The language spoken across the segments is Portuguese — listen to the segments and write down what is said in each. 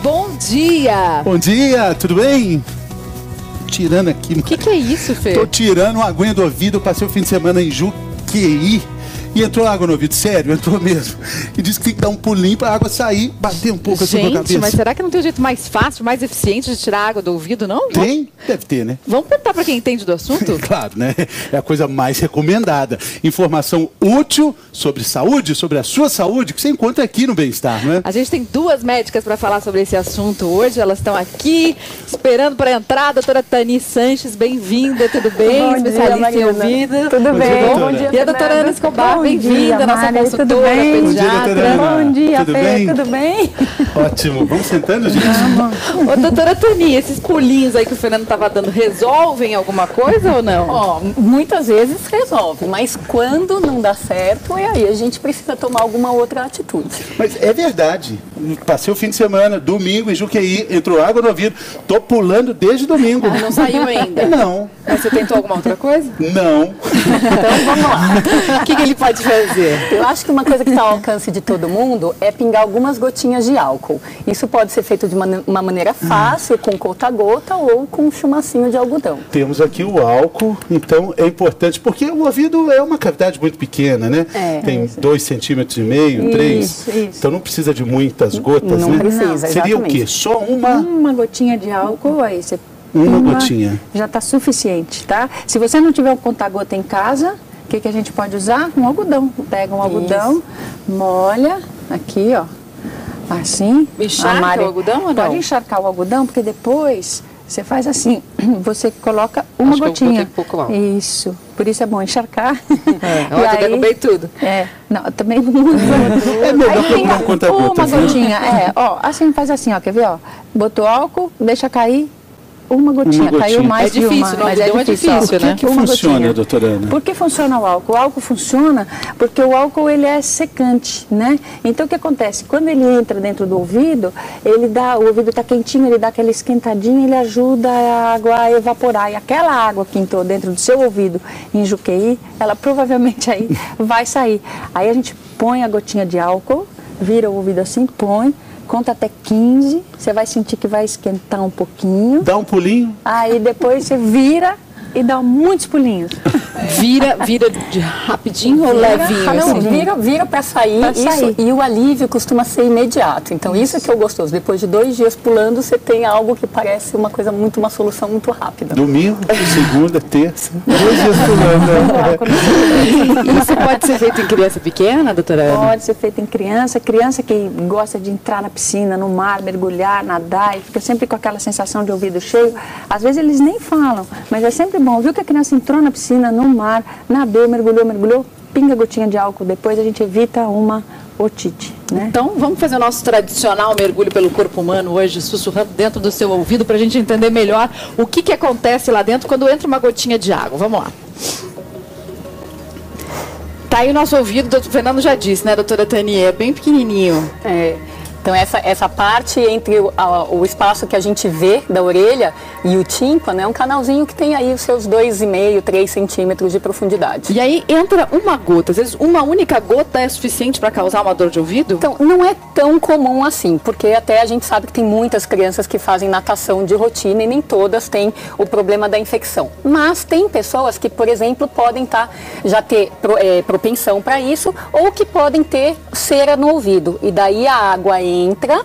Bom dia! Bom dia, tudo bem? Tirando aqui. O que é isso, Fê? Tô tirando uma aguinha do ouvido, eu passei o fim de semana em Juqueí. E entrou água no ouvido, sério, entrou mesmo. E disse que tem que dar um pulinho pra água sair, bater um pouco assim na cabeça. Gente, mas será que não tem um jeito mais fácil, mais eficiente de tirar a água do ouvido, não? Tem? Deve ter, né? Vamos perguntar pra quem entende do assunto? Claro, né? É a coisa mais recomendada. Informação útil sobre saúde, sobre a sua saúde, que você encontra aqui no Bem-Estar, né? A gente tem duas médicas para falar sobre esse assunto hoje. Elas estão aqui esperando para entrar. Doutora Tani Sanches, bem-vinda, tudo bem? Bom Especialista dia, em ouvido. Tudo Bom bem? dia, Bom dia, E a doutora Ana Escobar, bem-vinda, nossa Mari, consultora, tudo bem? pediatra. Bom dia, Tudo Fê, bem? tudo bem? Ótimo. Vamos sentando, gente? Ô, doutora Tani, esses pulinhos aí que o Fernando estava dando, resolvem alguma coisa ou não? Ó, muitas vezes resolve, mas quando não dá certo, aí a gente precisa tomar alguma outra atitude. Mas é verdade. Passei o fim de semana, domingo, em Juqueí, entrou água no ouvido. Tô pulando desde domingo. Ah, não saiu ainda? Não. Mas você tentou alguma outra coisa? Não. Então vamos lá. O que ele pode fazer? Eu acho que uma coisa que está ao alcance de todo mundo é pingar algumas gotinhas de álcool. Isso pode ser feito de uma maneira fácil, com gota-gota ou com um chumacinho de algodão. Temos aqui o álcool, então é importante, porque o ouvido é uma cavidade muito pequena, né? É. Tem 2,5 centímetros, 3. Isso. Então não precisa de muitas gotas, Não né? precisa, Seria o exatamente. quê? Só uma? Uma gotinha de álcool, aí você Uma gotinha. já está suficiente, tá? Se você não tiver um conta-gota em casa, o que a gente pode usar? Um algodão. Pega um algodão, molha aqui, ó, assim. Encharca o algodão ou não? Pode encharcar o algodão, porque depois você faz assim, você coloca uma Acho que eu gotinha. botei pouco álcool. Isso. Por isso é bom encharcar. Ó, eu derrubei tudo. Não, também muito. É melhor Aí procurar um conta-gota, uma viu? gotinha, ó, assim faz assim, ó, quer ver, ó? Botou álcool, deixa cair uma gotinha, gotinha. caiu mais É de difícil, uma. no Mas algodão é difícil, Por né? que Como uma funciona, gotinha? doutora Ana? Por que funciona o álcool? O álcool funciona porque o álcool ele é secante, né? Então o que acontece? Quando ele entra dentro do ouvido, o ouvido está quentinho, ele dá aquela esquentadinha, ele ajuda a água a evaporar. E aquela água que entrou dentro do seu ouvido em Juqueí, ela provavelmente aí vai sair. Aí a gente põe a gotinha de álcool, vira o ouvido assim, põe, conta até 15, você vai sentir que vai esquentar um pouquinho. Dá um pulinho? Aí depois você vira e dá muitos pulinhos. Vira de rapidinho ou levinho? Não, assim? vira para sair, Pra isso, sair. e o alívio costuma ser imediato. Então isso que é o gostoso. Depois de 2 dias pulando, você tem algo que parece uma solução muito rápida. Domingo, segunda, terça, 2 dias pulando. Isso pode ser feito em criança pequena, doutora Ana? Pode ser feito em criança que gosta de entrar na piscina, no mar, mergulhar, nadar e fica sempre com aquela sensação de ouvido cheio. Às vezes eles nem falam, mas é sempre bom. Viu que a criança entrou na piscina, no mar, nadou, mergulhou, pinga gotinha de álcool. Depois a gente evita uma otite, né? Então, vamos fazer o nosso tradicional mergulho pelo corpo humano hoje, sussurrando dentro do seu ouvido, para a gente entender melhor o que acontece lá dentro quando entra uma gotinha de água. Vamos lá. Tá aí o nosso ouvido, o Fernando já disse, né, doutora Tani? É bem pequenininho. Então essa parte entre o espaço que a gente vê da orelha e o tímpano é um canalzinho que tem aí os seus 2,5, 3 centímetros de profundidade. E aí entra uma gota, às vezes uma única gota é suficiente para causar uma dor de ouvido? Então, não é tão comum assim, porque até a gente sabe que tem muitas crianças que fazem natação de rotina e nem todas têm o problema da infecção. Mas tem pessoas que, por exemplo, podem já ter propensão para isso ou que podem ter cera no ouvido. E daí a água entra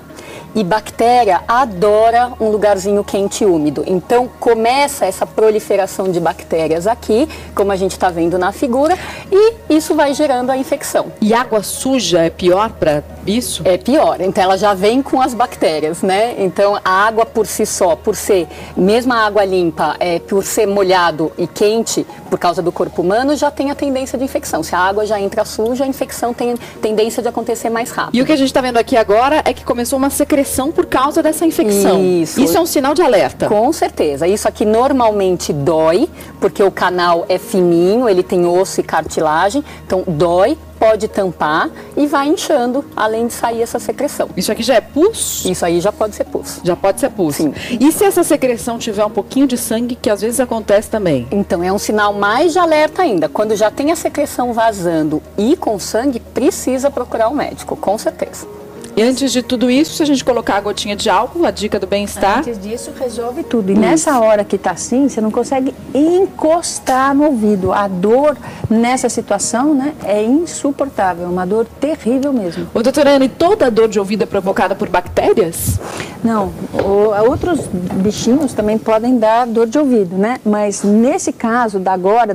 e bactéria adora um lugarzinho quente e úmido. Então começa essa proliferação de bactérias aqui, como a gente está vendo na figura, e isso vai gerando a infecção. E água suja é pior para isso? É pior, então ela já vem com as bactérias, né? Então a água por si só, por ser, mesmo a água limpa, por ser molhado e quente, por causa do corpo humano, já tem a tendência de infecção. Se a água já entra suja, a infecção tem tendência de acontecer mais rápido. E o que a gente está vendo aqui agora é que começou uma secreção por causa dessa infecção. Isso é um sinal de alerta. Com certeza. Isso aqui normalmente dói, porque o canal é fininho, ele tem osso e cartilagem, então dói, pode tampar e vai inchando, além de sair essa secreção. Isso aqui já é pus? Isso aí já pode ser pus. Já pode ser pus. Sim. E se essa secreção tiver um pouquinho de sangue, que às vezes acontece também? Então é um sinal mais de alerta ainda. Quando já tem a secreção vazando e com sangue, precisa procurar um médico, com certeza. E antes de tudo isso, se a gente colocar a gotinha de álcool, a dica do bem-estar... Antes disso, resolve tudo. E nessa hora que tá assim, você não consegue encostar no ouvido. A dor nessa situação, né, é insuportável, uma dor terrível mesmo. Ô, doutora Ana, e toda dor de ouvido é provocada por bactérias? Não, outros bichinhos também podem dar dor de ouvido, né? Mas nesse caso,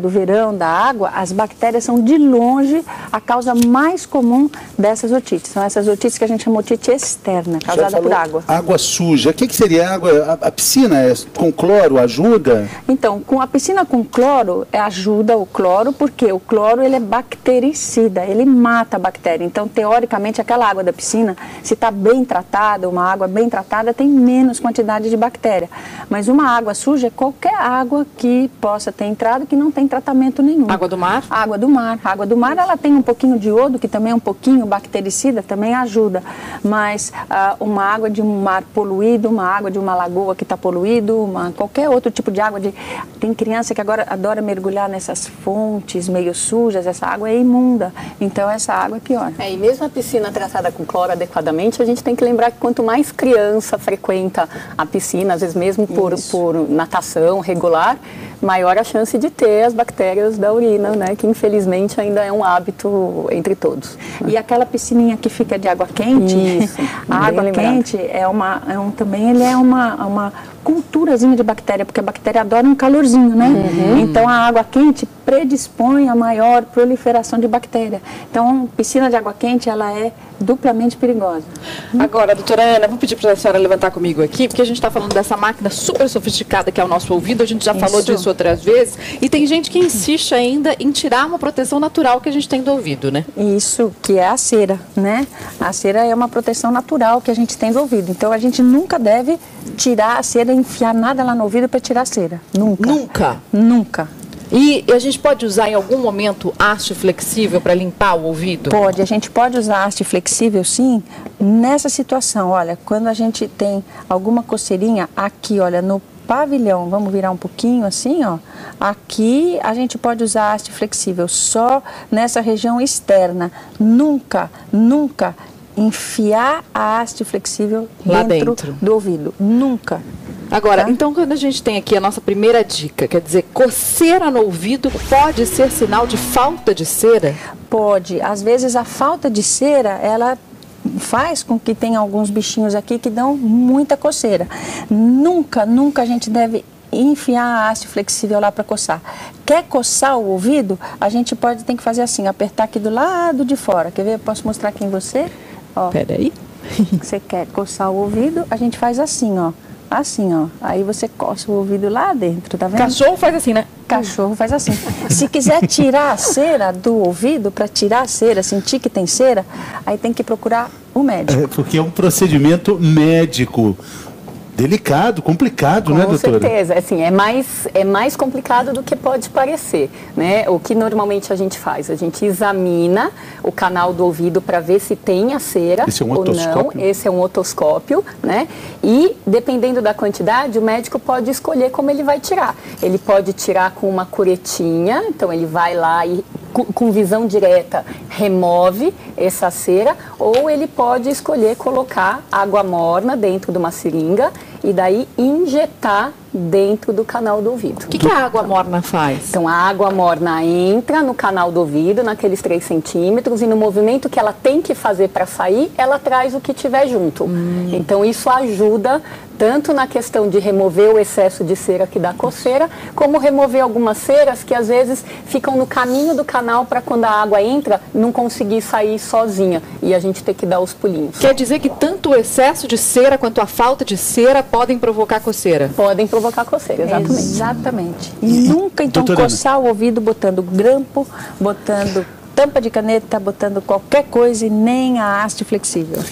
do verão, da água, as bactérias são de longe a causa mais comum dessas otites. São essas otites que a gente chama otite externa, causada por água. Água suja. O que seria água? A piscina com cloro ajuda? Então, com a piscina com cloro, ajuda o cloro, porque o cloro ele é bactericida, ele mata a bactéria. Então, teoricamente, aquela água da piscina, se está bem tratada, uma água bem tratada, tem menos quantidade de bactéria. Mas uma água suja é qualquer água que possa ter entrado que não tem tratamento nenhum. Água do mar? Água do mar. A água do mar, ela tem um pouquinho de iodo, que também é um pouquinho bactericida, também ajuda. Mas uma água de um mar poluído, uma água de uma lagoa que está poluído, qualquer outro tipo de água. Tem criança que agora adora mergulhar nessas fontes meio sujas, essa água é imunda. Então, essa água é pior. E mesmo a piscina tratada com cloro adequadamente, a gente tem que lembrar que quanto mais criança frequenta a piscina, às vezes mesmo por natação regular, maior a chance de ter as bactérias da urina, né? Que infelizmente ainda é um hábito entre todos. E aquela piscininha que fica de água quente, isso, a água quente também ele é uma culturazinha de bactéria, porque a bactéria adora um calorzinho, né? Então, a água quente predispõe a maior proliferação de bactéria. Então, piscina de água quente, ela é duplamente perigosa. Agora, doutora Ana, vou pedir para a senhora levantar comigo aqui, porque a gente está falando dessa máquina super sofisticada que é o nosso ouvido, a gente já falou disso outras vezes, e tem gente que insiste ainda em tirar uma proteção natural que a gente tem do ouvido, né? Isso, que é a cera, né? A cera é uma proteção natural que a gente tem do ouvido. Então, a gente nunca deve tirar a cera, enfiar nada lá no ouvido para tirar a cera. Nunca. Nunca? Nunca. E a gente pode usar em algum momento haste flexível para limpar o ouvido? Pode, a gente pode usar haste flexível sim, nessa situação. Olha, quando a gente tem alguma coceirinha aqui, olha, no pavilhão, vamos virar um pouquinho assim, ó. Aqui a gente pode usar haste flexível, só nessa região externa. Nunca enfiar a haste flexível lá dentro do ouvido. Nunca. Agora, então, quando a gente tem aqui a nossa primeira dica, quer dizer, coceira no ouvido pode ser sinal de falta de cera? Pode. Às vezes a falta de cera, ela faz com que tenha alguns bichinhos aqui que dão muita coceira. Nunca a gente deve enfiar a haste flexível lá para coçar. Quer coçar o ouvido? A gente tem que fazer assim, apertar aqui do lado de fora. Quer ver? Posso mostrar aqui em você? Ó. Peraí. Você quer coçar o ouvido? A gente faz assim, ó. Assim, ó. Aí você coça o ouvido lá dentro, tá vendo? Cachorro faz assim, né? Cachorro faz assim. Se quiser tirar a cera do ouvido, para tirar a cera, sentir que tem cera, aí tem que procurar o médico. Porque é um procedimento médico. Delicado, complicado, né, doutora? Com certeza, assim, é mais complicado do que pode parecer, né? O que normalmente a gente faz? A gente examina o canal do ouvido para ver se tem a cera ou não. Esse é um otoscópio, né? E, dependendo da quantidade, o médico pode escolher como ele vai tirar. Ele pode tirar com uma curetinha, então ele vai lá e com visão direta remove essa cera, ou ele pode escolher colocar água morna dentro de uma seringa e daí injetar dentro do canal do ouvido. O que a água morna faz? Então, a água morna entra no canal do ouvido, naqueles 3 centímetros, e no movimento que ela tem que fazer para sair, ela traz o que tiver junto. Então, isso ajuda tanto na questão de remover o excesso de cera que dá coceira, como remover algumas ceras que às vezes ficam no caminho do canal para quando a água entra, não conseguir sair sozinha e a gente ter que dar os pulinhos. Quer dizer que tanto o excesso de cera quanto a falta de cera podem provocar coceira? Podem provocar coceira, exatamente. Exatamente. E nunca, então, coçar o ouvido botando grampo, botando tampa de caneta, botando qualquer coisa e nem a haste flexível.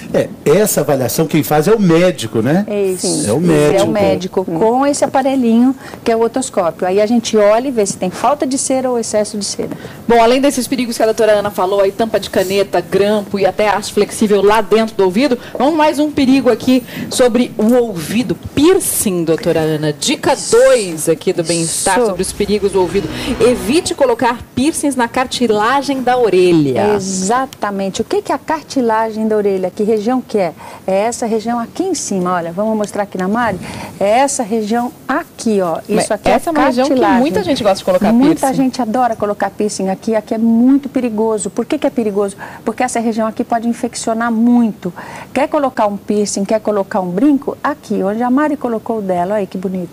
Essa avaliação quem faz é o médico, né? Isso. É o médico. É o médico com esse aparelhinho que é o otoscópio. Aí a gente olha e vê se tem falta de cera ou excesso de cera. Bom, além desses perigos que a doutora Ana falou, aí tampa de caneta, grampo e até haste flexível lá dentro do ouvido, vamos mais um perigo aqui sobre o ouvido. Piercing, doutora Ana. Dica 2 aqui do bem-estar sobre os perigos do ouvido. Evite colocar piercings na cartilagem da da orelha. Exatamente. O que é a cartilagem da orelha? Que região que é? É essa região aqui em cima, olha. Vamos mostrar aqui na Mari? É essa região aqui, ó. Isso aqui essa é uma região que muita gente gosta de colocar piercing. Muita gente adora colocar piercing aqui. Aqui é muito perigoso. Por que é perigoso? Porque essa região aqui pode infeccionar muito. Quer colocar um piercing, quer colocar um brinco? Aqui, onde a Mari colocou o dela. Olha aí que bonito.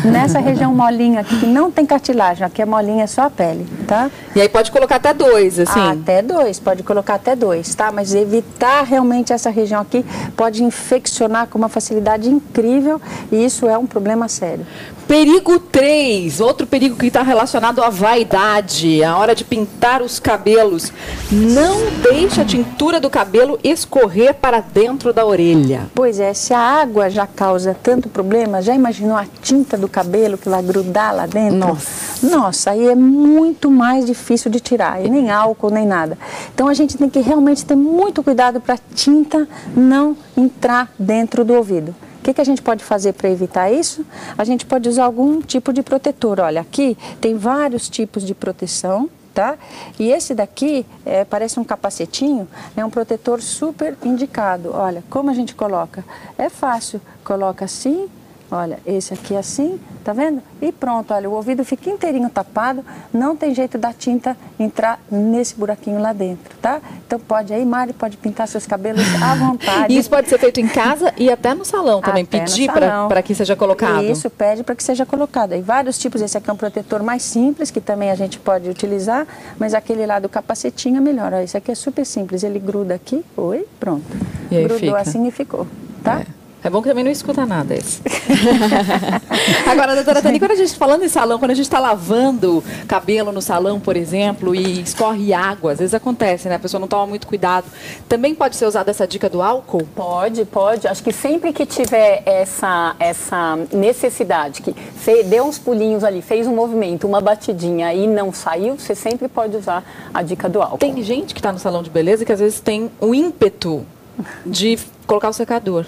Nessa região molinha aqui, que não tem cartilagem. Aqui é molinha, é só a pele, tá? E aí pode colocar até 2, assim? Até 2, pode colocar até 2, tá? Mas evitar realmente essa região aqui pode infeccionar com uma facilidade incrível e isso é um problema sério. Perigo 3, outro perigo que está relacionado à vaidade, a hora de pintar os cabelos. Não deixe a tintura do cabelo escorrer para dentro da orelha. Pois é, se a água já causa tanto problema, já imaginou a tinta do cabelo que vai grudar lá dentro? Nossa, aí é muito mais difícil de tirar, e nem álcool, nem nada. Então a gente tem que realmente ter muito cuidado para a tinta não entrar dentro do ouvido. O que a gente pode fazer para evitar isso? A gente pode usar algum tipo de protetor. Olha, aqui tem vários tipos de proteção, tá? E esse daqui parece um capacetinho, é um protetor super indicado. Olha, como a gente coloca? É fácil, coloca assim, olha, esse aqui assim, tá vendo? E pronto, olha, o ouvido fica inteirinho tapado, não tem jeito da tinta entrar nesse buraquinho lá dentro, tá? Então pode aí, Mari, pode pintar seus cabelos à vontade. E isso pode ser feito em casa e até no salão também, pedir para que seja colocado. Isso, pede para que seja colocado. Aí vários tipos, esse aqui é um protetor mais simples, que também a gente pode utilizar, mas aquele lá do capacetinho é melhor. Ó, esse aqui é super simples, ele gruda aqui, pronto. E aí grudou fica. Assim e ficou, tá? É bom que também não escuta nada esse. Agora, doutora Tani, quando a gente falando em salão, quando a gente está lavando cabelo no salão, por exemplo, e escorre água, às vezes acontece, né? A pessoa não toma muito cuidado. Também pode ser usada essa dica do álcool? Pode. Acho que sempre que tiver essa necessidade, que você deu uns pulinhos ali, fez um movimento, uma batidinha e não saiu, você sempre pode usar a dica do álcool. Tem gente que está no salão de beleza que às vezes tem o ímpeto de colocar o secador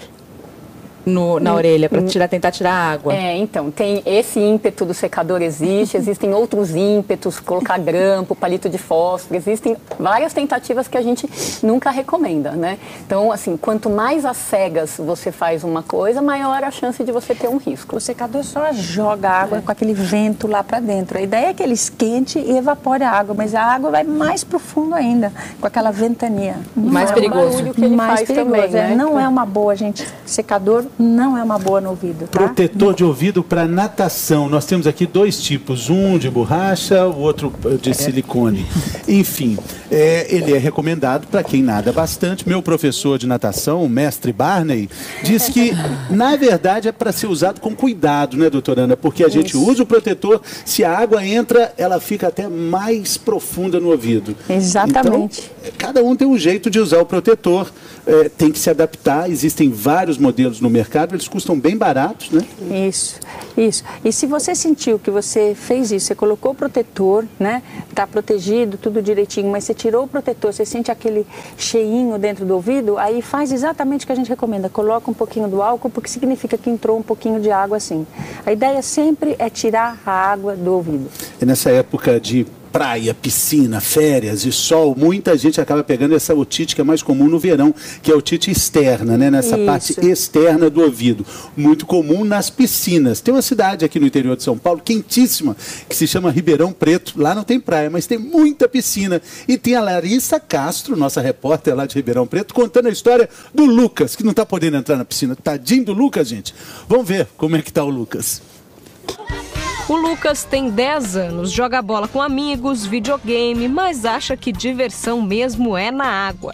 na orelha para tentar tirar a água. Então, tem esse ímpeto do secador existem outros ímpetos, colocar grampo, palito de fósforo, existem várias tentativas que a gente nunca recomenda, né? Então, assim, quanto mais às cegas você faz uma coisa, maior a chance de você ter um risco. O secador só joga a água com aquele vento lá para dentro. A ideia é que ele esquente e evapore a água, mas a água vai mais profundo ainda, com aquela ventania. Mais perigoso. Que ele mais faz perigoso. Também, né? Não é uma boa, gente. Secador não é uma boa no ouvido, tá? Protetor de ouvido para natação. Nós temos aqui 2 tipos, um de borracha, o outro de silicone. Enfim, ele é recomendado para quem nada bastante. Meu professor de natação, o mestre Barney, diz que, na verdade, é para ser usado com cuidado, né, doutora Ana? Porque a gente usa o protetor, se a água entra, ela fica até mais profunda no ouvido. Exatamente. Então, cada um tem um jeito de usar o protetor, tem que se adaptar. Existem vários modelos no mercado, eles custam bem baratos, né? Isso. E se você sentiu que você fez isso, você colocou o protetor, né? Tá protegido, tudo direitinho, mas você tirou o protetor, você sente aquele cheinho dentro do ouvido, aí faz exatamente o que a gente recomenda. Coloca um pouquinho do álcool, porque significa que entrou um pouquinho de água assim. A ideia sempre é tirar a água do ouvido. E nessa época de praia, piscina, férias e sol, muita gente acaba pegando essa otite que é mais comum no verão, que é a otite externa, né? Nessa parte externa do ouvido. Muito comum nas piscinas. Tem uma cidade aqui no interior de São Paulo, quentíssima, que se chama Ribeirão Preto. Lá não tem praia, mas tem muita piscina. E tem a Larissa Castro, nossa repórter lá de Ribeirão Preto, contando a história do Lucas, que não está podendo entrar na piscina. Tadinho do Lucas, gente. Vamos ver como é que está o Lucas. O Lucas tem 10 anos, joga bola com amigos, videogame, mas acha que diversão mesmo é na água.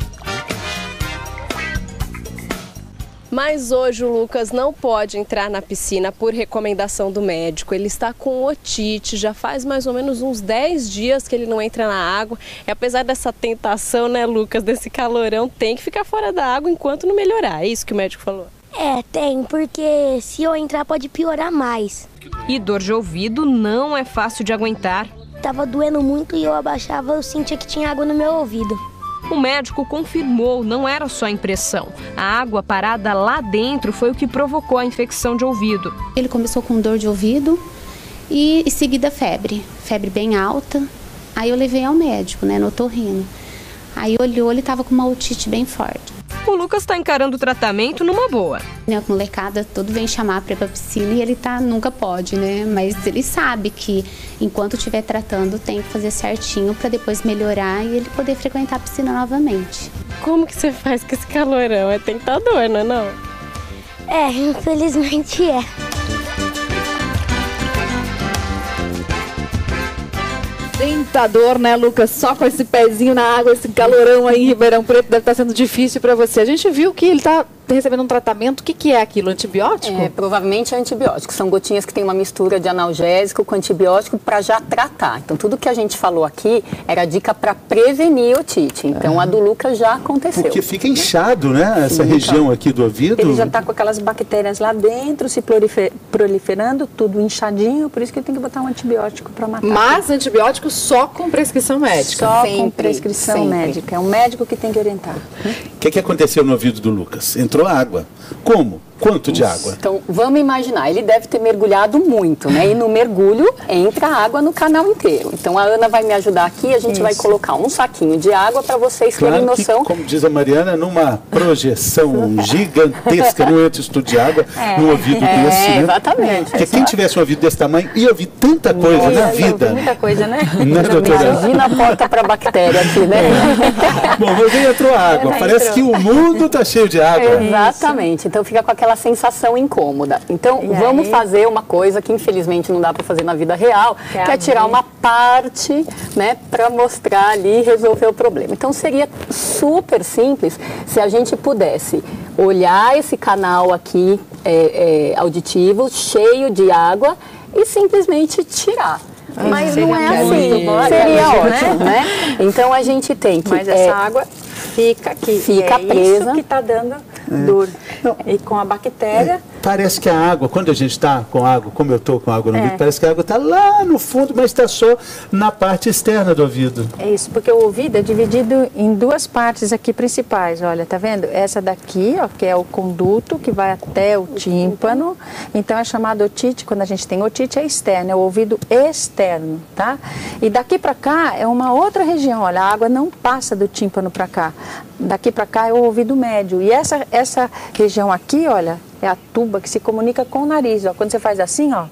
Mas hoje o Lucas não pode entrar na piscina por recomendação do médico. Ele está com otite, já faz mais ou menos uns 10 dias que ele não entra na água. E apesar dessa tentação, né, Lucas, desse calorão, tem que ficar fora da água enquanto não melhorar. É isso que o médico falou? Tem, porque se eu entrar pode piorar mais. E dor de ouvido não é fácil de aguentar. Tava doendo muito e eu abaixava, eu sentia que tinha água no meu ouvido. O médico confirmou, não era só impressão. A água parada lá dentro foi o que provocou a infecção de ouvido. Ele começou com dor de ouvido e em seguida febre. Febre bem alta. Aí eu levei ao médico, né, no otorrino. Aí olhou, ele tava com uma otite bem forte. O Lucas está encarando o tratamento numa boa. A molecada tudo vem chamar para ir pra piscina e ele nunca pode, né? Mas ele sabe que enquanto estiver tratando tem que fazer certinho para depois melhorar e ele poder frequentar a piscina novamente. Como que você faz com esse calorão? É tentador, não é não? É, infelizmente é. Tentador, né, Lucas? Só com esse pezinho na água, esse calorão aí em Ribeirão Preto, deve estar sendo difícil para você. A gente viu que ele está recebendo um tratamento. O que é aquilo? Antibiótico? Provavelmente é antibiótico. São gotinhas que tem uma mistura de analgésico com antibiótico para já tratar. Então, tudo que a gente falou aqui era dica para prevenir otite. Então, a do Lucas já aconteceu. Porque fica inchado, né? Essa região aqui do ouvido. Ele já está com aquelas bactérias lá dentro, se proliferando, tudo inchadinho. Por isso que ele tem que botar um antibiótico para matar. Mas antibiótico só com prescrição médica? Só com prescrição médica. É um médico que tem que orientar. O que aconteceu no ouvido do Lucas? Entrou água. Como? Quanto de água? Então, vamos imaginar, ele deve ter mergulhado muito, né? E no mergulho entra água no canal inteiro. Então, a Ana vai me ajudar aqui, a gente vai colocar um saquinho de água para vocês terem noção. Que, como diz a Mariana, numa projeção gigantesca, não entra estudo de água no ouvido desse, né? Exatamente. Porque quem tivesse um ouvido desse tamanho ia ouvir tanta coisa na vida. Muita coisa, né? Né, doutora? Imagina a porta para bactéria aqui, né? Bom, mas aí entrou água. Parece que o mundo está cheio de água. Exatamente. Então, fica com aquela sensação incômoda. Então, vamos fazer uma coisa que infelizmente não dá para fazer na vida real, que é tirar uma parte, né, para mostrar ali e resolver o problema. Então, seria super simples se a gente pudesse olhar esse canal aqui auditivo, cheio de água, e simplesmente tirar. Mas não é assim. Seria ótimo, né? Então, a gente tem que... Mas essa água fica aqui. Fica presa. Isso que está dando dor. E com a bactéria... Parece que a água, quando a gente está com água, como eu estou com água no ouvido, parece que a água está lá no fundo, mas está só na parte externa do ouvido. É isso, porque o ouvido é dividido em duas partes aqui principais, olha, tá vendo? Essa daqui, ó, que é o conduto, que vai até o tímpano, então é chamado otite, quando a gente tem otite é externo, é o ouvido externo, tá? E daqui para cá é uma outra região, olha, a água não passa do tímpano para cá, daqui para cá é o ouvido médio, e essa região aqui, olha, é a tuba que se comunica com o nariz, ó. Quando você faz assim, ó,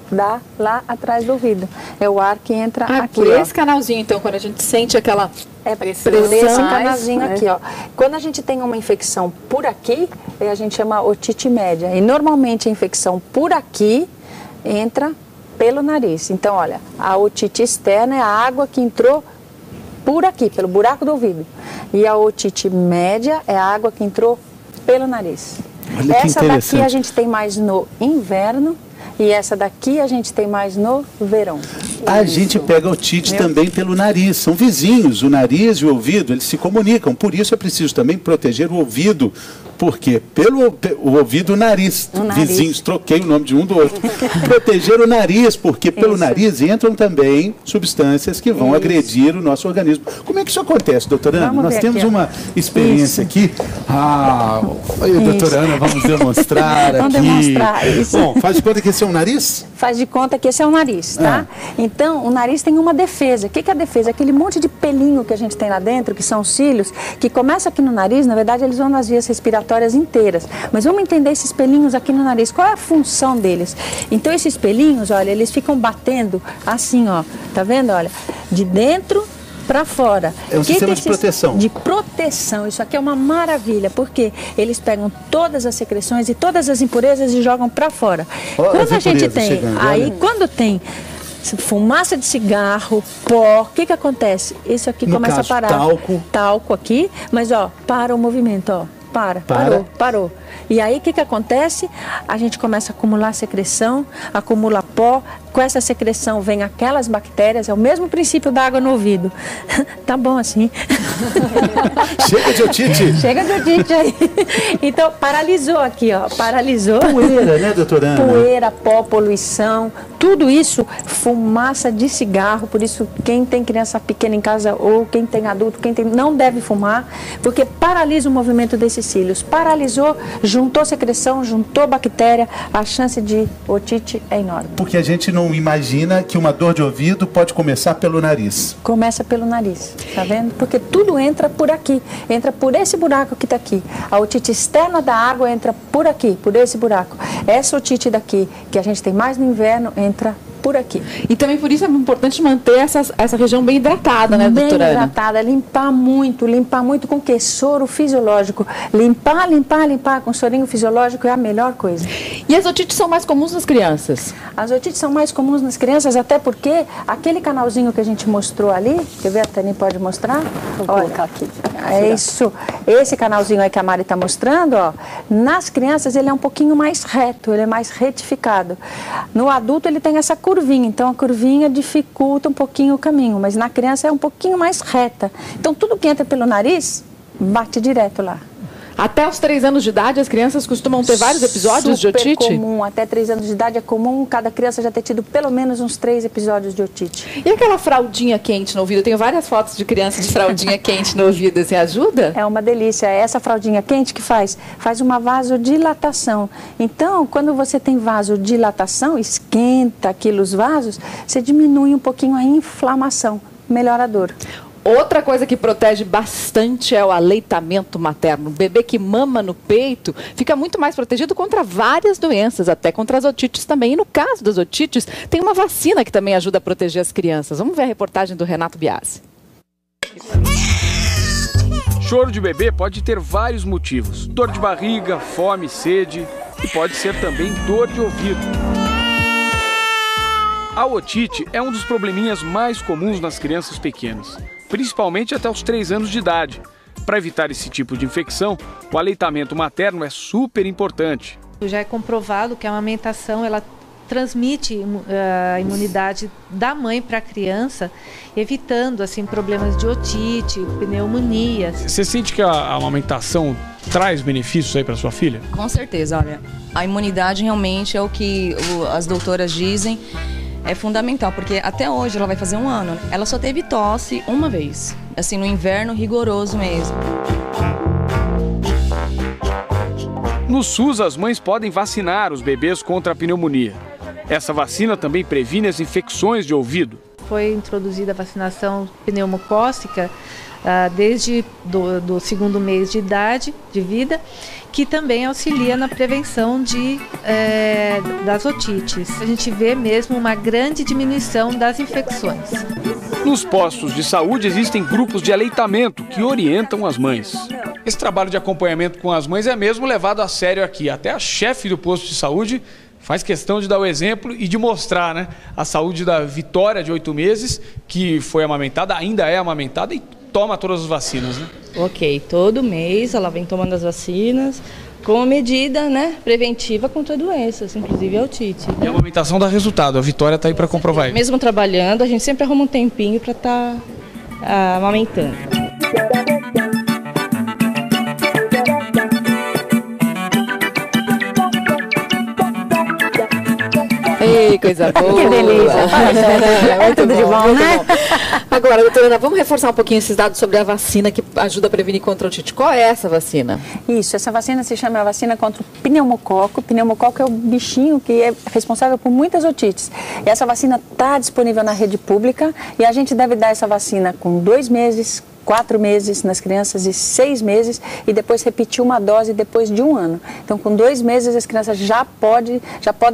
dá lá atrás do ouvido. É o ar que entra aqui, por esse canalzinho, então, quando a gente sente aquela pressão, por esse canalzinho aqui, ó. Quando a gente tem uma infecção por aqui, a gente chama otite média. E normalmente a infecção por aqui entra pelo nariz. Então, olha, a otite externa é a água que entrou por aqui, pelo buraco do ouvido. E a otite média é a água que entrou pelo nariz. Olha, essa daqui a gente tem mais no inverno e essa daqui a gente tem mais no verão. A gente pega otite também pelo nariz, são vizinhos, o nariz e o ouvido, eles se comunicam, por isso é preciso também proteger o ouvido, porque o ouvido, o nariz, vizinhos, troquei o nome de um do outro, proteger o nariz, porque pelo nariz entram também substâncias que vão agredir o nosso organismo. Como é que isso acontece, doutora Ana? Nós temos aqui uma experiência aqui. Doutora Ana, vamos demonstrar aqui. Vamos demonstrar isso. Bom, faz de conta que esse é um nariz? Faz de conta que esse é o nariz, tá? Então, o nariz tem uma defesa. O que é a defesa? Aquele monte de pelinho que a gente tem lá dentro, que são os cílios, que começa aqui no nariz, na verdade, eles vão nas vias respiratórias inteiras. Mas vamos entender esses pelinhos aqui no nariz. Qual é a função deles? Então, esses pelinhos, olha, eles ficam batendo assim, ó. Tá vendo? Olha, de dentro para fora. É um sistema de proteção. De proteção. Isso aqui é uma maravilha, porque eles pegam todas as secreções e todas as impurezas e jogam para fora. Quando a gente tem, quando tem fumaça de cigarro, pó, o que acontece? Isso aqui começa a parar. Talco aqui, mas ó, para o movimento, ó. Parou. E aí, o que acontece? A gente começa a acumular secreção, acumula pó. Com essa secreção vem aquelas bactérias, é o mesmo princípio da água no ouvido. Tá bom assim. Chega de otite. Chega de otite aí. Então, paralisou aqui, ó. Paralisou. Poeira, né, doutora Ana? Poeira, pó, poluição, tudo isso, fumaça de cigarro. Por isso, quem tem criança pequena em casa ou quem tem adulto, não deve fumar, porque paralisa o movimento desses cílios. Paralisou, juntou secreção, juntou bactéria, a chance de otite é enorme. Porque a gente não não imagina que uma dor de ouvido pode começar pelo nariz. Começa pelo nariz, tá vendo? Porque tudo entra por aqui, entra por esse buraco que tá aqui. A otite externa da água entra por aqui, por esse buraco. Essa otite daqui, que a gente tem mais no inverno, entra por aqui. E também por isso é importante manter essa região bem hidratada, né, doutora Ana? Bem hidratada, limpar muito com o quê? Soro fisiológico. Limpar com sorinho fisiológico é a melhor coisa. E as otites são mais comuns nas crianças? As otites são mais comuns nas crianças, até porque aquele canalzinho que a gente mostrou ali, quer ver, a Tani pode mostrar? Vou colocar aqui. É isso. Esse canalzinho aí que a Mari está mostrando, ó, nas crianças ele é um pouquinho mais reto, ele é mais retificado. No adulto ele tem essa curvinha, então a curvinha dificulta um pouquinho o caminho, mas na criança é um pouquinho mais reta. Então tudo que entra pelo nariz, bate direto lá. Até os 3 anos de idade, as crianças costumam ter vários episódios de otite? Super comum. Até 3 anos de idade é comum cada criança já ter tido pelo menos uns 3 episódios de otite. E aquela fraldinha quente no ouvido? Eu tenho várias fotos de crianças de fraldinha quente no ouvido. Assim, ajuda? É uma delícia. Essa fraldinha quente que faz uma vasodilatação. Então, quando você tem vasodilatação, esquenta aqueles vasos, você diminui um pouquinho a inflamação, melhora a dor. Outra coisa que protege bastante é o aleitamento materno. O bebê que mama no peito fica muito mais protegido contra várias doenças, até contra as otites também. E no caso das otites, tem uma vacina que também ajuda a proteger as crianças. Vamos ver a reportagem do Renato Biasi. Choro de bebê pode ter vários motivos. Dor de barriga, fome, sede e pode ser também dor de ouvido. A otite é um dos probleminhas mais comuns nas crianças pequenas, principalmente até os 3 anos de idade. Para evitar esse tipo de infecção, o aleitamento materno é super importante. Já é comprovado que a amamentação ela transmite a imunidade da mãe para a criança, evitando assim problemas de otite, pneumonia. Você sente que a amamentação traz benefícios aí para sua filha? Com certeza, olha, a imunidade realmente é o que as doutoras dizem. É fundamental, porque até hoje ela vai fazer 1 ano. Ela só teve tosse uma vez, assim, no inverno rigoroso mesmo. No SUS, as mães podem vacinar os bebês contra a pneumonia. Essa vacina também previne as infecções de ouvido. Foi introduzida a vacinação pneumocócica desde do 2º mês de idade, de vida, que também auxilia na prevenção das otites. A gente vê mesmo uma grande diminuição das infecções. Nos postos de saúde existem grupos de aleitamento que orientam as mães. Esse trabalho de acompanhamento com as mães é mesmo levado a sério aqui. Até a chefe do posto de saúde faz questão de dar o exemplo e de mostrar, né, a saúde da Vitória, de 8 meses, que foi amamentada, ainda é amamentada e toma todas as vacinas, né? Ok, todo mês ela vem tomando as vacinas como medida, né, preventiva contra doenças, inclusive a otite. E a amamentação dá resultado, a Vitória está aí para comprovar isso. Mesmo trabalhando, a gente sempre arruma um tempinho para estar amamentando. Ei, coisa boa. Que delícia. É tudo de bom, né? Agora, doutora Ana, vamos reforçar um pouquinho esses dados sobre a vacina que ajuda a prevenir contra a otite. Qual é essa vacina? Isso, essa vacina se chama a vacina contra o pneumococo. O pneumococo é o bichinho que é responsável por muitas otites. E essa vacina está disponível na rede pública e a gente deve dar essa vacina com 2 meses, 4 meses nas crianças e 6 meses e depois repetir uma dose depois de 1 ano. Então, com 2 meses as crianças já podem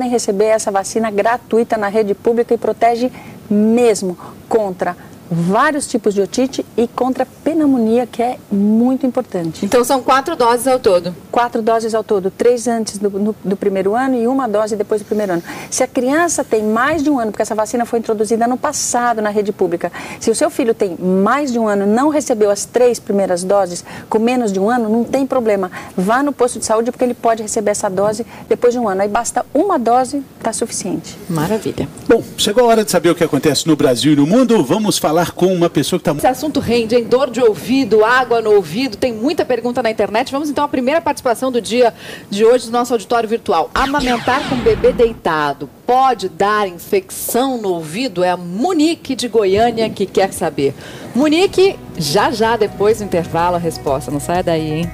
receber essa vacina gratuita na rede pública e protege mesmo contra vários tipos de otite e contra a pneumonia, que é muito importante. Então são 4 doses ao todo? 4 doses ao todo, 3 antes do primeiro ano e 1 dose depois do primeiro ano. Se a criança tem mais de 1 ano, porque essa vacina foi introduzida ano passado na rede pública, se o seu filho tem mais de 1 ano, não recebeu as 3 primeiras doses, com menos de 1 ano, não tem problema. Vá no posto de saúde porque ele pode receber essa dose depois de 1 ano. Aí basta 1 dose, está suficiente. Maravilha. Bom, chegou a hora de saber o que acontece no Brasil e no mundo. Vamos falar com uma pessoa que está... Esse assunto rende, hein? Dor de ouvido, água no ouvido, tem muita pergunta na internet. Vamos então à primeira participação do dia de hoje do nosso auditório virtual. Amamentar com bebê deitado pode dar infecção no ouvido? É a Monique de Goiânia que quer saber. Monique, já depois do intervalo a resposta. Não saia daí, hein?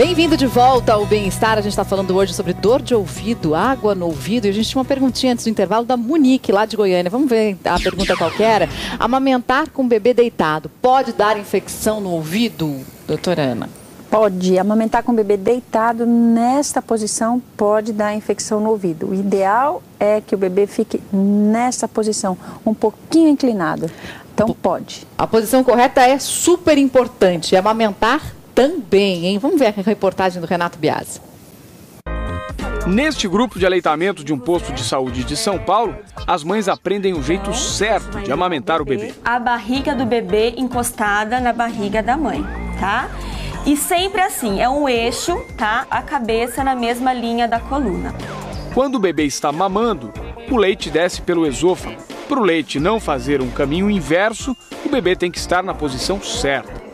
Bem-vindo de volta ao Bem-Estar. A gente está falando hoje sobre dor de ouvido, água no ouvido. E a gente tinha uma perguntinha antes do intervalo da Monique, lá de Goiânia. Vamos ver a pergunta qual que era. Amamentar com o bebê deitado pode dar infecção no ouvido, doutora Ana? Pode. Amamentar com o bebê deitado nesta posição pode dar infecção no ouvido. O ideal é que o bebê fique nessa posição, um pouquinho inclinado. Então pode. A posição correta é super importante. Amamentar também, hein? Vamos ver a reportagem do Renato Biasi. Neste grupo de aleitamento de um posto de saúde de São Paulo, as mães aprendem o jeito certo de amamentar o bebê. A barriga do bebê encostada na barriga da mãe, tá? E sempre assim, é um eixo, tá? A cabeça na mesma linha da coluna. Quando o bebê está mamando, o leite desce pelo esôfago. Para o leite não fazer um caminho inverso, o bebê tem que estar na posição certa.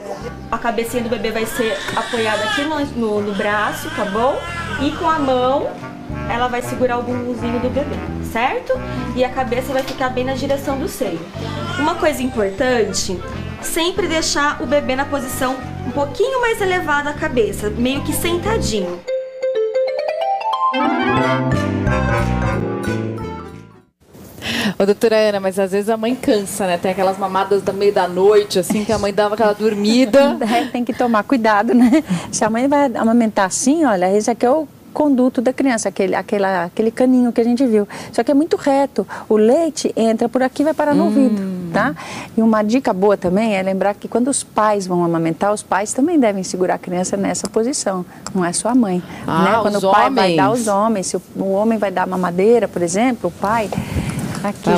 A cabecinha do bebê vai ser apoiada aqui no braço, tá bom? E com a mão, ela vai segurar o bumbumzinho do bebê, certo? E a cabeça vai ficar bem na direção do seio. Uma coisa importante, sempre deixar o bebê na posição um pouquinho mais elevada a cabeça, meio que sentadinho. Ô, doutora Ana, mas às vezes a mãe cansa, né? Tem aquelas mamadas do meio da noite, assim, que a mãe dava aquela dormida. Tem que tomar cuidado, né? Se a mãe vai amamentar assim, olha, esse aqui é o conduto da criança, aquele caninho que a gente viu. Só que é muito reto. O leite entra por aqui e vai parar no ouvido, tá? E uma dica boa também é lembrar que quando os pais vão amamentar, os pais também devem segurar a criança nessa posição. Não é só a mãe, né? Quando o pai vai dar os homens, se o homem vai dar mamadeira, por exemplo, o pai... Aqui,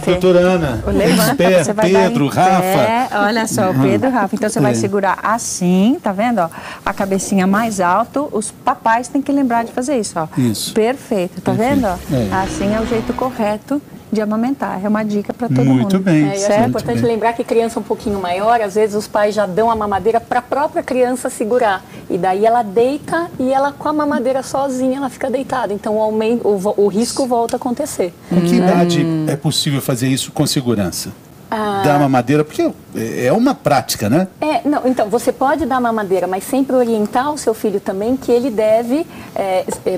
doutora Ana, expert, Pedro, Rafa. Olha só, o Pedro, Rafa. Então você vai segurar assim, tá vendo? Ó, a cabecinha mais alto. Os papais têm que lembrar de fazer isso, ó. Isso. Perfeito, tá vendo? Ó? Assim é o jeito correto de amamentar. É uma dica para todo mundo. Muito bem. É importante lembrar que criança um pouquinho maior, às vezes os pais já dão a mamadeira para a própria criança segurar. E daí ela deita e ela com a mamadeira sozinha, ela fica deitada. Então o risco volta a acontecer. Com que idade é possível fazer isso com segurança? Dar mamadeira, porque é uma prática, né? Não, então, você pode dar mamadeira, mas sempre orientar o seu filho também que ele deve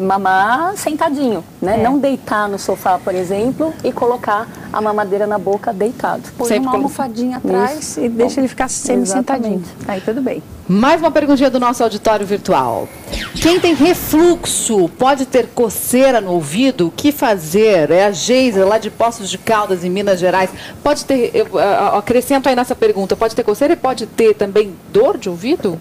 mamar sentadinho, né? Não deitar no sofá, por exemplo, e colocar a mamadeira na boca deitado. Põe uma almofadinha atrás e deixa ele ficar sentadinho. Aí tudo bem. Mais uma perguntinha do nosso auditório virtual. Quem tem refluxo pode ter coceira no ouvido? O que fazer? É a Geisa, lá de Poços de Caldas, em Minas Gerais. Pode ter, eu acrescento aí nessa pergunta, pode ter coceira e pode ter também dor de ouvido?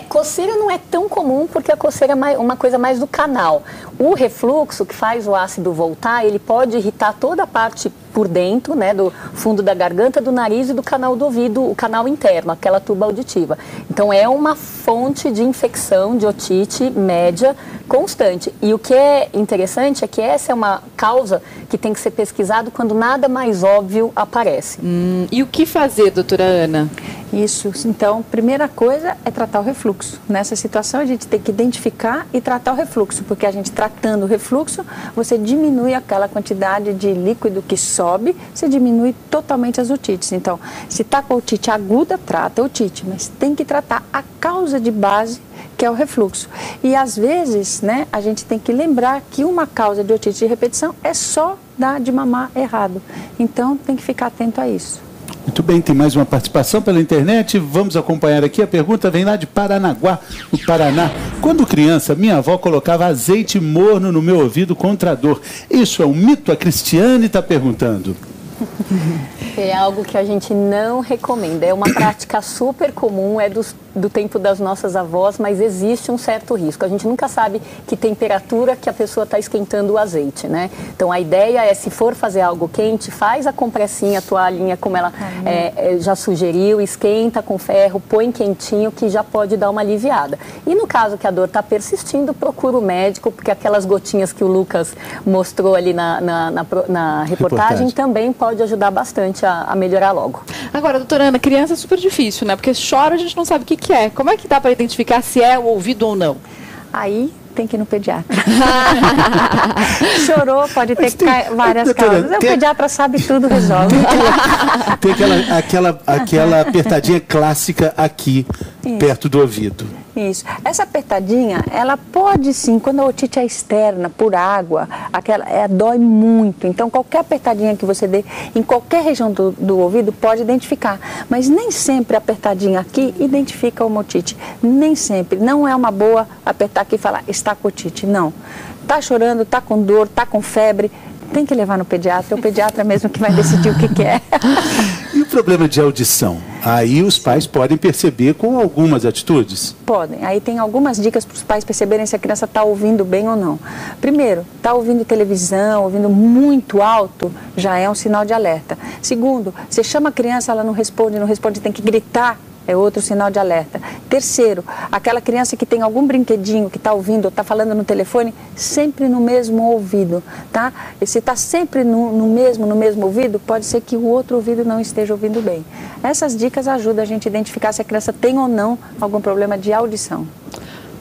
Coceira não é tão comum, porque a coceira é uma coisa mais do canal. O refluxo, que faz o ácido voltar, ele pode irritar toda a parte por dentro, né, do fundo da garganta, do nariz e do canal do ouvido, o canal interno, aquela tuba auditiva. Então é uma fonte de infecção, de otite média constante. E o que é interessante é que essa é uma causa que tem que ser pesquisado quando nada mais óbvio aparece. E o que fazer, doutora Ana? Isso, então, primeira coisa é tratar o refluxo. Nessa situação a gente tem que identificar e tratar o refluxo, porque a gente tratando o refluxo, você diminui aquela quantidade de líquido que sobe, você diminui totalmente as otites. Então, se está com otite aguda, trata a otite, mas tem que tratar a causa de base, que é o refluxo. E às vezes, né, a gente tem que lembrar que uma causa de otite de repetição é só dar de mamar errado. Então, tem que ficar atento a isso. Muito bem, tem mais uma participação pela internet. Vamos acompanhar aqui. A pergunta vem lá de Paranaguá, no Paraná. Quando criança, minha avó colocava azeite morno no meu ouvido contra a dor. Isso é um mito? A Cristiane está perguntando. É algo que a gente não recomenda. É uma prática super comum, é do tempo das nossas avós, mas existe um certo risco. A gente nunca sabe que temperatura que a pessoa está esquentando o azeite, né? Então a ideia é, se for fazer algo quente, faz a compressinha, a toalhinha, como ela já sugeriu, esquenta com ferro, põe quentinho, que já pode dar uma aliviada. E no caso que a dor está persistindo, procura o médico, porque aquelas gotinhas que o Lucas mostrou ali na reportagem também pode ajudar bastante a melhorar logo. Agora, doutora Ana, criança é super difícil, né? Porque chora, a gente não sabe o que é. Como é que dá para identificar se é o ouvido ou não? Aí tem que ir no pediatra. Chorou, pode ter várias causas. O pediatra sabe tudo, resolve. Tem aquela apertadinha clássica aqui, perto do ouvido. Isso. Essa apertadinha, ela pode sim, quando a otite é externa, por água, dói muito. Então, qualquer apertadinha que você dê em qualquer região do ouvido pode identificar. Mas nem sempre a apertadinha aqui identifica uma otite. Nem sempre. Não é uma boa apertar aqui e falar, está com otite. Não. Está chorando, está com dor, está com febre. Tem que levar no pediatra, é o pediatra mesmo que vai decidir o que é. E o problema de audição? Aí os pais podem perceber com algumas atitudes? Podem. Aí tem algumas dicas para os pais perceberem se a criança está ouvindo bem ou não. Primeiro, está ouvindo televisão, ouvindo muito alto, já é um sinal de alerta. Segundo, você chama a criança, ela não responde, tem que gritar. É outro sinal de alerta. Terceiro, aquela criança que tem algum brinquedinho que está ouvindo ou está falando no telefone, sempre no mesmo ouvido, tá? E se está sempre no mesmo ouvido, pode ser que o outro ouvido não esteja ouvindo bem. Essas dicas ajudam a gente a identificar se a criança tem ou não algum problema de audição.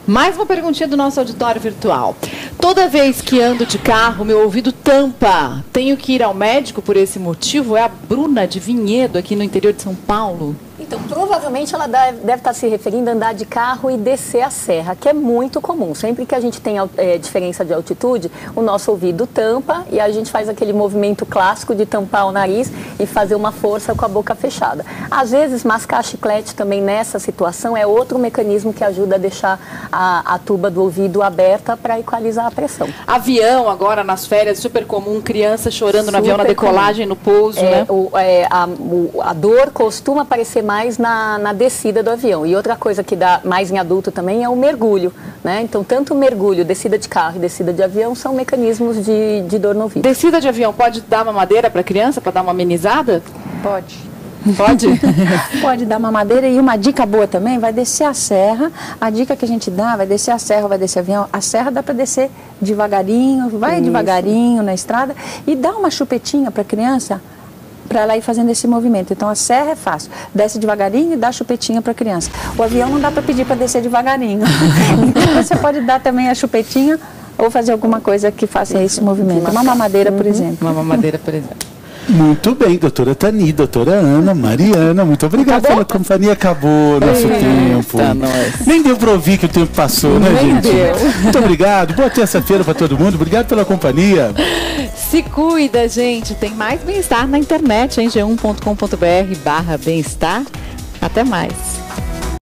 Mais uma perguntinha do nosso auditório virtual. Toda vez que ando de carro, meu ouvido tampa. Tenho que ir ao médico por esse motivo? É a Bruna de Vinhedo, aqui no interior de São Paulo. Então, provavelmente ela deve estar se referindo a andar de carro e descer a serra, que é muito comum. Sempre que a gente tem diferença de altitude, o nosso ouvido tampa e a gente faz aquele movimento clássico de tampar o nariz e fazer uma força com a boca fechada. Às vezes, mascar chiclete também nessa situação é outro mecanismo que ajuda a deixar a tuba do ouvido aberta para equalizar a pressão. Avião agora nas férias, super comum, criança chorando no avião, na decolagem, no pouso, né? A dor costuma aparecer mais na descida do avião. E outra coisa que dá mais em adulto também é o mergulho, né? Então, tanto o mergulho, descida de carro e descida de avião são mecanismos de dor no ouvido. Descida de avião pode dar mamadeira para a criança, para dar uma amenizada? Pode. Pode? Pode dar mamadeira. E uma dica boa também, vai descer a serra. A dica que a gente dá, vai descer a serra, vai descer avião. A serra dá para descer devagarinho, vai devagarinho na estrada e dá uma chupetinha para a criança, para ela ir fazendo esse movimento. Então a serra é fácil, desce devagarinho e dá chupetinha para a criança. O avião não dá para pedir para descer devagarinho. Então você pode dar também a chupetinha ou fazer alguma coisa que faça esse movimento. Uma mamadeira, por exemplo. Uma mamadeira, por exemplo. Muito bem, doutora Tani, doutora Ana, Mariana, muito obrigado pela companhia. Acabou nosso tempo. Nem deu para ouvir que o tempo passou, né, gente? Muito obrigado, boa terça-feira para todo mundo, obrigado pela companhia. Se cuida, gente, tem mais bem-estar na internet, em g1.com.br/bem-estar. Até mais.